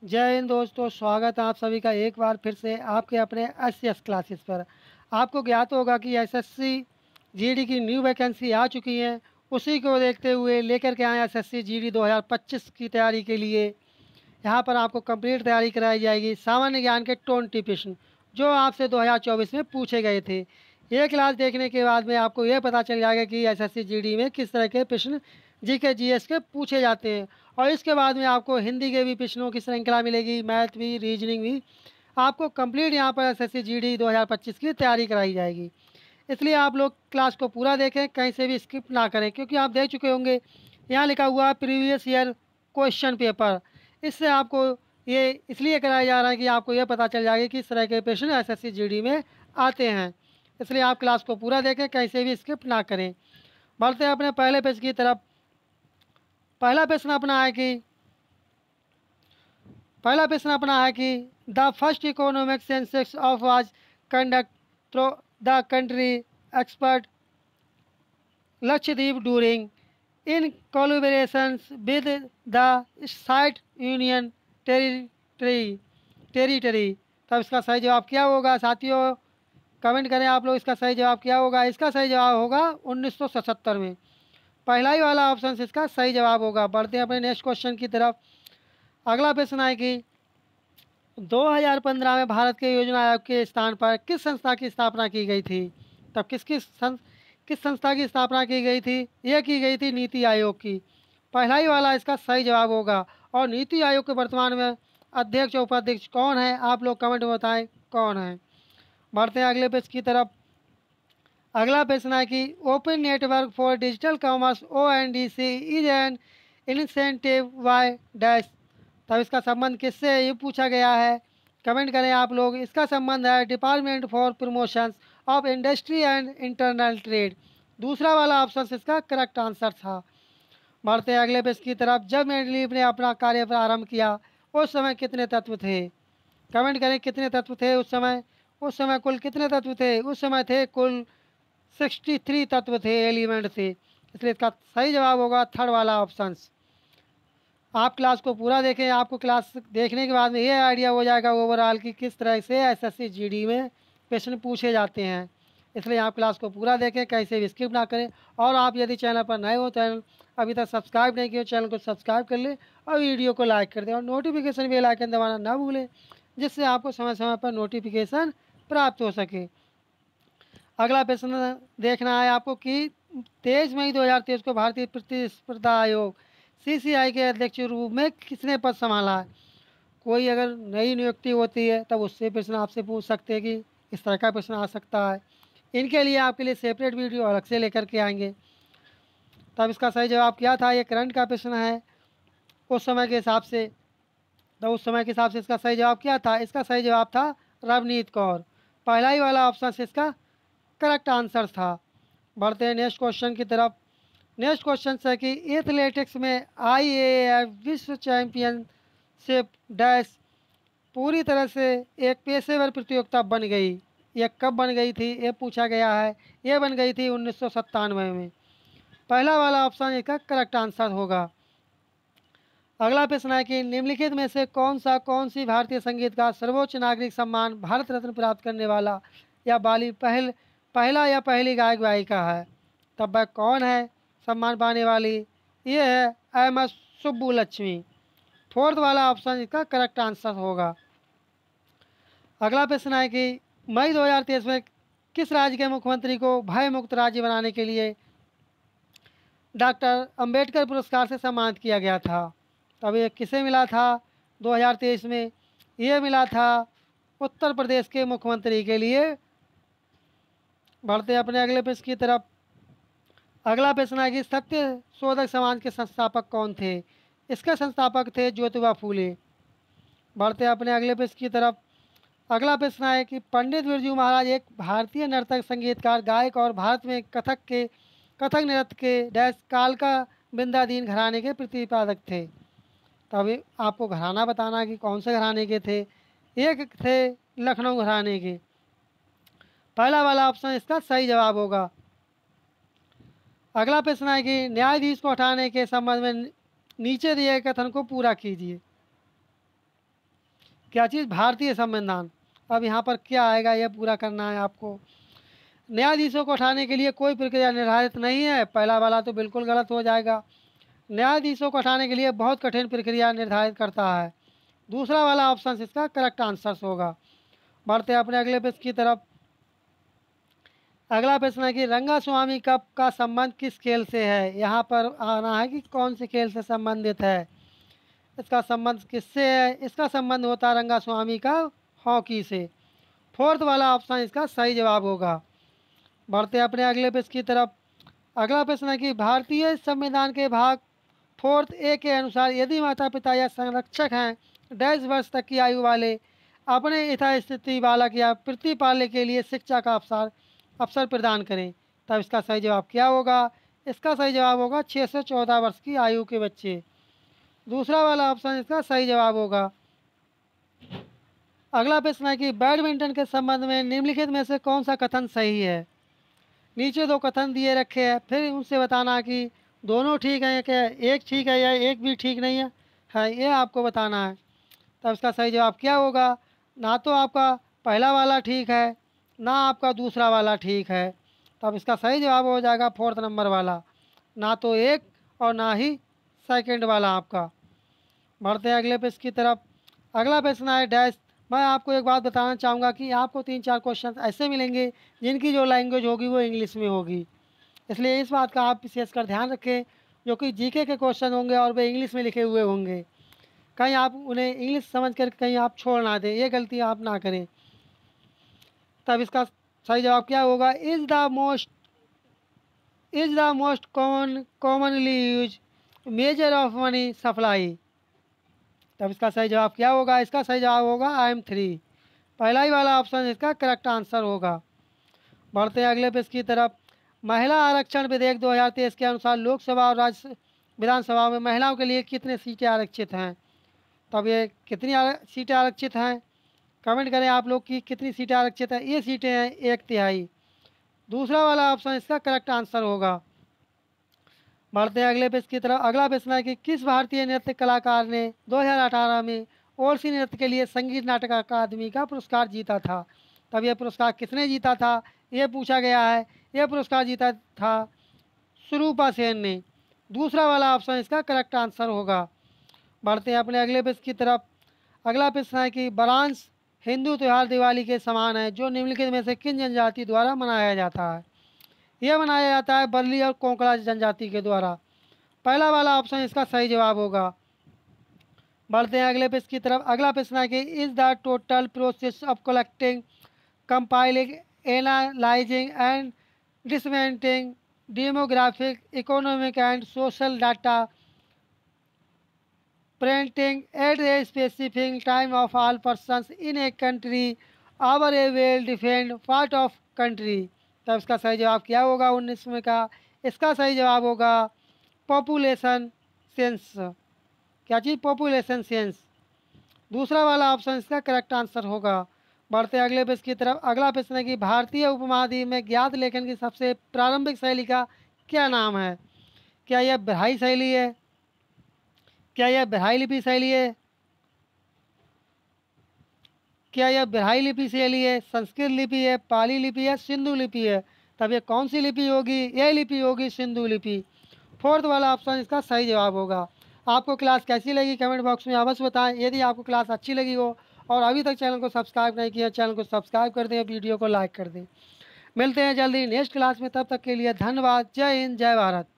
जय हिंद दोस्तों, स्वागत है आप सभी का एक बार फिर से आपके अपने एस क्लासेस पर। आपको ज्ञात होगा कि एसएससी जीडी की न्यू वैकेंसी आ चुकी है। उसी को देखते हुए लेकर के आए एसएससी जीडी 2025 की तैयारी के लिए। यहाँ पर आपको कंप्लीट तैयारी कराई जाएगी। सामान्य ज्ञान के 20 प्रश्न जो आपसे 2024 में पूछे गए थे। ये क्लास देखने के बाद में आपको ये पता चल जाएगा कि एसएससी जीडी में किस तरह के प्रश्न जीके जीएस के पूछे जाते हैं। और इसके बाद में आपको हिंदी के भी प्रश्नों की श्रृंखला मिलेगी, मैथ भी, रीजनिंग भी। आपको कंप्लीट यहाँ पर एसएससी जीडी 2025 की तैयारी कराई जाएगी। इसलिए आप लोग क्लास को पूरा देखें, कहीं से भी स्किप ना करें, क्योंकि आप देख चुके होंगे यहाँ लिखा हुआ प्रीवियस ईयर क्वेश्चन पेपर। इससे आपको ये इसलिए कराया जा रहा है कि आपको ये पता चल जाएगा कि इस तरह के प्रश्न एसएससी जीडी में आते हैं। इसलिए आप क्लास को पूरा देखें, कहीं से भी स्किप ना करें। बढ़ते हैं अपने पहले पेज की तरफ। पहला प्रश्न अपना है कि the first economic census of was conduct through the country expert Lakshadweep during in collaborations with the site union territory। तब इसका सही जवाब क्या होगा साथियों? कमेंट करें आप लोग, इसका सही जवाब क्या होगा? इसका सही जवाब होगा 1977 में। पहला ही वाला ऑप्शन इसका सही जवाब होगा। बढ़ते हैं अपने नेक्स्ट क्वेश्चन की तरफ। अगला प्रश्न है कि 2015 में भारत के योजना आयोग के स्थान पर किस संस्था की स्थापना की गई थी? तब किस संस्था की स्थापना की गई थी? यह की गई थी नीति आयोग की। पहला ही वाला इसका सही जवाब होगा। और नीति आयोग के वर्तमान में अध्यक्ष और उपाध्यक्ष कौन है? आप लोग कमेंट में बताएं कौन है। बढ़ते हैं अगले पेज की तरफ। अगला प्रश्न है कि open network for digital commerce ONDC is an incentive Y dash. तब इसका संबंध किससे है? ये पूछा गया है। कमेंट करें आप लोग। इसका संबंध है department for promotions of industry and internal trade. दूसरा वाला ऑप्शन इसका करेक्ट आंसर था। बढ़ते हैं अगले पेज की तरफ। जब मेंडलीव ने अपना कार्य प्रारंभ किया उस समय कितने तत्व थे? कमेंट करें कितने तत्व थे उस समय? उस समय कुल कितने तत्व थे? उस समय थे कुल 63 तत्व थे, एलिमेंट थे। इसलिए इसका सही जवाब होगा थर्ड वाला ऑप्शन। आप क्लास को पूरा देखें। आपको क्लास देखने के बाद में ये आइडिया हो जाएगा ओवरऑल कि किस तरह से एसएससी जीडी में क्वेश्चन पूछे जाते हैं। इसलिए आप क्लास को पूरा देखें, कहीं से भी स्किप ना करें। और आप यदि चैनल पर नए हो, चैनल अभी तक सब्सक्राइब नहीं किया, चैनल को सब्सक्राइब कर लें और वीडियो को लाइक कर दें और नोटिफिकेशन बेल आइकन दबाना ना भूलें, जिससे आपको समय समय पर नोटिफिकेशन प्राप्त हो सके। अगला प्रश्न देखना है आपको कि 23 मई 2023 को भारतीय प्रतिस्पर्धा आयोग CCI के अध्यक्ष के रूप में किसने पद संभाला है? कोई अगर नई नियुक्ति होती है तब उससे प्रश्न आपसे पूछ सकते हैं कि इस तरह का प्रश्न आ सकता है। इनके लिए आपके लिए सेपरेट वीडियो अलग से लेकर के आएंगे। तब इसका सही जवाब क्या था? ये करंट का प्रश्न है उस समय के हिसाब से। तो उस समय के हिसाब से इसका सही जवाब क्या था? इसका सही जवाब था रवनीत कौर। पहला ही वाला ऑप्शन इसका करेक्ट आंसर था। बढ़ते हैं नेक्स्ट क्वेश्चन की तरफ। नेक्स्ट क्वेश्चन है कि एथलेटिक्स में IAAF विश्व चैंपियनशिप डैश पूरी तरह से एक पेशेवर प्रतियोगिता बन गई। यह कब बन गई थी? ये पूछा गया है। ये बन गई थी 1997 में। पहला वाला ऑप्शन इसका करेक्ट आंसर होगा। अगला प्रश्न है कि निम्नलिखित में से कौन सी भारतीय संगीतकार सर्वोच्च नागरिक सम्मान भारत रत्न प्राप्त करने वाला या बाली पहला या पहली गायक गायिका है? तब वह कौन है सम्मान पाने वाली? ये है MS सुब्बुलक्ष्मी। फोर्थ वाला ऑप्शन इसका करेक्ट आंसर होगा। अगला प्रश्न है कि मई 2023 में किस राज्य के मुख्यमंत्री को भय मुक्त राज्य बनाने के लिए डॉक्टर अंबेडकर पुरस्कार से सम्मानित किया गया था? तब ये किसे मिला था 2023 में? ये मिला था उत्तर प्रदेश के मुख्यमंत्री के लिए। बढ़ते हैं अपने अगले प्रश्न की तरफ। अगला प्रश्न है कि सत्य शोधक समाज के संस्थापक कौन थे? इसके संस्थापक थे ज्योतिबा फूले। बढ़ते हैं अपने अगले प्रश्न की तरफ। अगला प्रश्न है कि पंडित बिरजू महाराज एक भारतीय नर्तक, संगीतकार, गायक और भारत में कथक नृत्य के डैश कालका बिंदादीन घराने के प्रतिपादक थे। तभी आपको घराना बताना कि कौन से घराने के थे। एक थे लखनऊ घराने के। पहला वाला ऑप्शन इसका सही जवाब होगा। अगला प्रश्न है कि न्यायाधीश को हटाने के संबंध में नीचे दिए गए कथन को पूरा कीजिए। क्या चीज़? भारतीय संविधान। अब यहाँ पर क्या आएगा यह पूरा करना है आपको। न्यायाधीशों को उठाने के लिए कोई प्रक्रिया निर्धारित नहीं है, पहला वाला तो बिल्कुल गलत हो जाएगा। न्यायाधीशों को हटाने के लिए बहुत कठिन प्रक्रिया निर्धारित करता है, दूसरा वाला ऑप्शन इसका करेक्ट आंसर होगा। बढ़ते हैं अपने अगले प्रश्न की तरफ। अगला प्रश्न है कि रंगास्वामी कप का संबंध किस खेल से है। यहाँ पर आना है कि कौन से खेल से संबंधित है। इसका संबंध किससे है? इसका संबंध होता है रंगास्वामी का हॉकी से। फोर्थ वाला ऑप्शन इसका सही जवाब होगा। बढ़ते हैं अपने अगले प्रश्न की तरफ। अगला प्रश्न है कि भारतीय संविधान के भाग 4A के अनुसार यदि माता पिता या संरक्षक हैं डैश वर्ष तक की आयु वाले अपने यथास्थिति बालक या प्रतिपाल्य के लिए शिक्षा का अवसर प्रदान करें, तब इसका सही जवाब क्या होगा। इसका सही जवाब होगा 6 से 14 वर्ष की आयु के बच्चे। दूसरा वाला ऑप्शन इसका सही जवाब होगा। अगला प्रश्न है कि बैडमिंटन के संबंध में निम्नलिखित में से कौन सा कथन सही है। नीचे दो कथन दिए रखे हैं, फिर उनसे बताना कि दोनों ठीक हैं क्या, एक ठीक है या एक भी ठीक नहीं है ये आपको बताना है। तब इसका सही जवाब क्या होगा। ना तो आपका पहला वाला ठीक है, ना आपका दूसरा वाला ठीक है, तब इसका सही जवाब हो जाएगा 4th नंबर वाला, ना तो एक और ना ही सेकंड वाला आपका। बढ़ते हैं अगले प्रश्न की तरफ। अगला प्रश्न है डैश। मैं आपको एक बात बताना चाहूँगा कि आपको 3-4 क्वेश्चन ऐसे मिलेंगे जिनकी जो लैंग्वेज होगी वो इंग्लिश में होगी, इसलिए इस बात का आप विशेषकर ध्यान रखें। जो कि जीके के क्वेश्चन होंगे और वे इंग्लिश में लिखे हुए होंगे, कहीं आप उन्हें इंग्लिश समझ कर कहीं आप छोड़ ना दें, ये गलती आप ना करें। तब इसका सही जवाब क्या होगा। Is the most commonly use measure of money supply. तब इसका सही जवाब क्या होगा। इसका सही जवाब होगा IM3। पहला ही वाला ऑप्शन इसका करेक्ट आंसर होगा। बढ़ते हैं अगले पेज की तरफ। महिला आरक्षण विधेयक 2023 के अनुसार लोकसभा और राज्य विधानसभा में महिलाओं के लिए कितने सीटें आरक्षित हैं। तब ये कितनी सीटें आरक्षित हैं, कमेंट करें आप लोग की कितनी सीटें आरक्षित हैं। ये सीटें हैं 1/3। दूसरा वाला ऑप्शन इसका करेक्ट आंसर होगा। बढ़ते हैं अगले पेज की तरफ। अगला प्रश्न है कि किस भारतीय नृत्य कलाकार ने 2018 में ओरसी नृत्य के लिए संगीत नाटक अकादमी का पुरस्कार जीता था। तब यह पुरस्कार किसने जीता था ये पूछा गया है। यह पुरस्कार जीता था सुरूपा सेन ने। दूसरा वाला ऑप्शन इसका करेक्ट आंसर होगा। बढ़ते हैं अपने अगले पेज की तरफ। अगला प्रश्न है कि बरांस हिंदू त्यौहार दिवाली के समान है जो निम्नलिखित में से किन जनजाति द्वारा मनाया जाता है। यह मनाया जाता है बरली और कोंकड़ा जनजाति के द्वारा। पहला वाला ऑप्शन इसका सही जवाब होगा। बढ़ते हैं अगले पेज की तरफ। अगला प्रश्न है कि is the total process of collecting compiling analysing and disseminating demographic economic and social data printing at a specific time of all persons in a country over a well defined part of country। तब इसका सही जवाब क्या होगा 19वें का। इसका सही जवाब होगा पॉपुलेशन सेंस। क्या चीज़? Population sense. दूसरा वाला ऑप्शन इसका करेक्ट आंसर होगा। बढ़ते अगले पेज की तरफ। अगला प्रश्न है कि भारतीय उपमहाद्वीप में ज्ञात लेखन की सबसे प्रारंभिक शैली का क्या नाम है। क्या यह ब्राह्मी शैली है, क्या यह ब्राह्मी लिपि शैली है, क्या यह ब्राह्मी लिपि शैली है, संस्कृत लिपि है, पाली लिपि है, सिंधु लिपि है। तब ये कौन सी लिपि होगी। यह लिपि होगी सिंधु लिपि। 4th वाला ऑप्शन इसका सही जवाब होगा। आपको क्लास कैसी लगी कमेंट बॉक्स में अवश्य बताएं। यदि आपको क्लास अच्छी लगी हो और अभी तक चैनल को सब्सक्राइब नहीं किया, चैनल को सब्सक्राइब कर दें, वीडियो को लाइक कर दें। मिलते हैं जल्दी नेक्स्ट क्लास में, तब तक के लिए धन्यवाद। जय हिंद, जय भारत।